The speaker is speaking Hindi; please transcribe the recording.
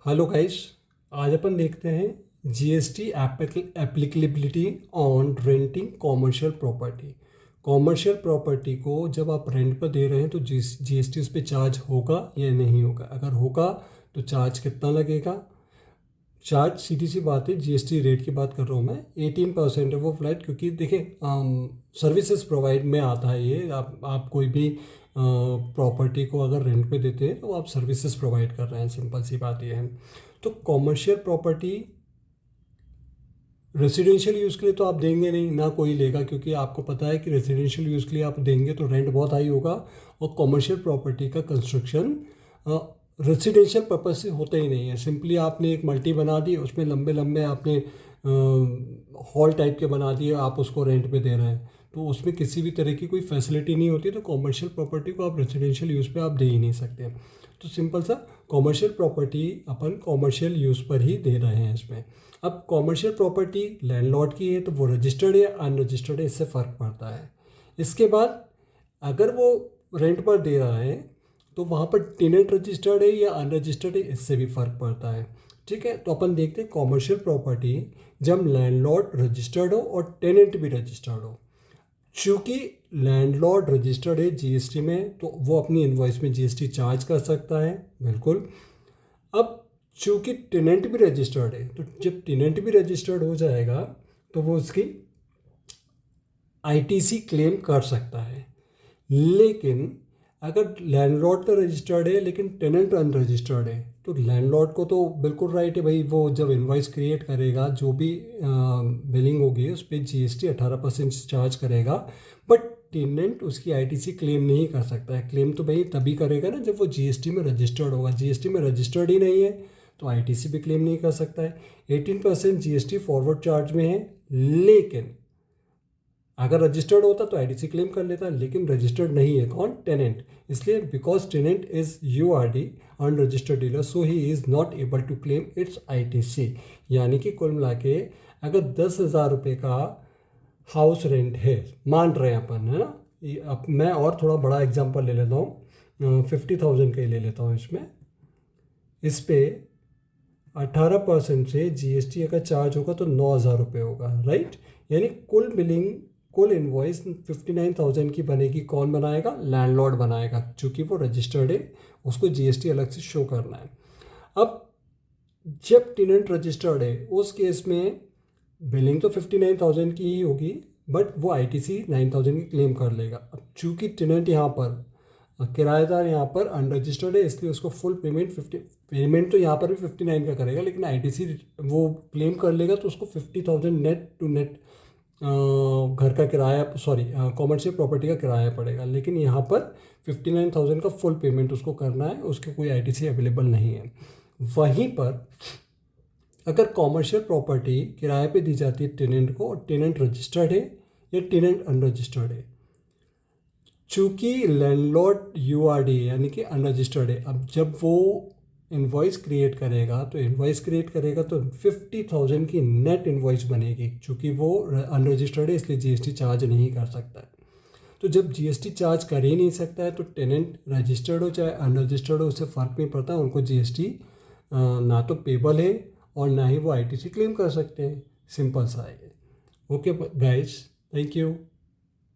Hello guys. आज अपन देखते हैं GST applicability on renting commercial property. Commercial property को जब आप रेंट पर दे रहे हैं तो जीएसटी उस पर चार्ज होगा या नहीं होगा। अगर होगा तो चार्ज कितना लगेगा। चार्ज सीधी सी बात है, जीएसटी रेट की बात कर रहा हूँ मैं। 18% है वो फ्लैट, क्योंकि देखिए सर्विसेज प्रोवाइड में आता है ये। आप कोई भी प्रॉपर्टी को अगर रेंट पे देते हैं तो आप सर्विसेज प्रोवाइड कर रहे हैं, सिंपल सी बात ये है। तो कॉमर्शियल प्रॉपर्टी रेजिडेंशियल यूज़ के लिए तो आप देंगे नहीं, ना कोई लेगा, क्योंकि आपको पता है कि रेजिडेंशियल यूज़ के लिए आप देंगे तो रेंट बहुत हाई होगा। और कॉमर्शियल प्रॉपर्टी का कंस्ट्रक्शन रेजिडेंशियल पर्पज से होता ही नहीं है। सिंपली आपने एक मल्टी बना दी, उसमें लंबे लंबे आपने हॉल टाइप के बना दिए, आप उसको रेंट पे दे रहे हैं, तो उसमें किसी भी तरह की कोई फैसिलिटी नहीं होती। तो कॉमर्शियल प्रॉपर्टी को आप रेजिडेंशियल यूज़ पे आप दे ही नहीं सकते। तो सिंपल सा कॉमर्शियल प्रॉपर्टी अपन कॉमर्शियल यूज़ पर ही दे रहे हैं इसमें। अब कॉमर्शियल प्रॉपर्टी लैंडलॉर्ड की है तो वो रजिस्टर्ड है, अनरजिस्टर्ड है, इससे फ़र्क पड़ता है। इसके बाद अगर वो रेंट पर दे रहा है तो वहाँ पर टेनेंट रजिस्टर्ड है या अनरजिस्टर्ड है, इससे भी फ़र्क पड़ता है। ठीक है, तो अपन देखते हैं कॉमर्शियल प्रॉपर्टी जब लैंडलॉर्ड रजिस्टर्ड हो और टेनेंट भी रजिस्टर्ड हो। चूँकि लैंडलॉर्ड रजिस्टर्ड है जीएसटी में, तो वो अपनी इनवॉइस में जीएसटी चार्ज कर सकता है, बिल्कुल। अब चूँकि टेनेंट भी रजिस्टर्ड है, तो जब टेनेंट भी रजिस्टर्ड हो जाएगा तो वो उसकी आईटीसी क्लेम कर सकता है। लेकिन अगर लैंडलॉर्ड तो रजिस्टर्ड है लेकिन टेनेंट अनरजिस्टर्ड है, तो लैंडलॉर्ड को तो बिल्कुल राइट है भाई, वो जब इनवॉइस क्रिएट करेगा जो भी बिलिंग होगी उस पर जीएसटी 18% चार्ज करेगा। बट टेनेंट उसकी आईटीसी क्लेम नहीं कर सकता है। क्लेम तो भाई तभी करेगा ना जब वो जीएसटी में रजिस्टर्ड होगा। जीएसटी में रजिस्टर्ड ही नहीं है तो आईटीसी भी क्लेम नहीं कर सकता है। 18% जीएसटी फॉरवर्ड चार्ज में है, लेकिन अगर रजिस्टर्ड होता तो आईटीसी क्लेम कर लेता, लेकिन रजिस्टर्ड नहीं है। कौन? टेनेंट। इसलिए because tenant is URD unregistered dealer, so he is not able to claim its ITC. यानी कि कुल मिला के अगर 10,000 रुपये का हाउस रेंट है, मान रहे हैं अपन, है ना। अब मैं और थोड़ा बड़ा एग्जांपल ले लेता हूँ, 50,000 का ही ले लेता हूँ इसमें। इस पे 18% से जीएसटी अगर चार्ज होगा तो 9,000 रुपये होगा, राइट। यानी कुल बिलिंग, कुल इनवॉइस 59,000 की बनेगी। कौन बनाएगा? लैंडलॉर्ड बनाएगा, चूँकि वो रजिस्टर्ड है, उसको जीएसटी अलग से शो करना है। अब जब टेनेंट रजिस्टर्ड है उस केस में बिलिंग तो 59,000 की ही होगी, बट वो आईटीसी 9,000 की क्लेम कर लेगा। अब चूँकि टेनेंट यहाँ पर, किराएदार यहाँ पर अनरजिस्टर्ड है, इसलिए उसको फुल पेमेंट तो यहाँ पर भी 59 का करेगा, लेकिन आईटीसी वो क्लेम कर लेगा तो उसको 50,000 नेट टू नेट घर का किराया, सॉरी कॉमर्शियल प्रॉपर्टी का किराया पड़ेगा। लेकिन यहाँ पर 59,000 का फुल पेमेंट उसको करना है, उसके कोई आईटीसी अवेलेबल नहीं है। वहीं पर अगर कॉमर्शियल प्रॉपर्टी किराए पे दी जाती है टेनेंट को, और टेनेंट रजिस्टर्ड है या टेनेंट अनरजिस्टर्ड है, चूँकि लैंडलॉर्ड यूआरडी है यानी कि अनरजिस्टर्ड है, अब जब वो इनवॉइस क्रिएट करेगा तो 50,000 की नेट इनवॉइस बनेगी। चूँकि वो अनरजिस्टर्ड है इसलिए जीएसटी चार्ज नहीं कर सकता है। तो जब जीएसटी चार्ज कर ही नहीं सकता है तो टेनेंट रजिस्टर्ड हो चाहे अनरजिस्टर्ड हो, उससे फ़र्क नहीं पड़ता। उनको जीएसटी ना तो पेबल है और ना ही वो आईटीसी क्लेम कर सकते हैं। सिंपल सा है। Okay guys, thank you.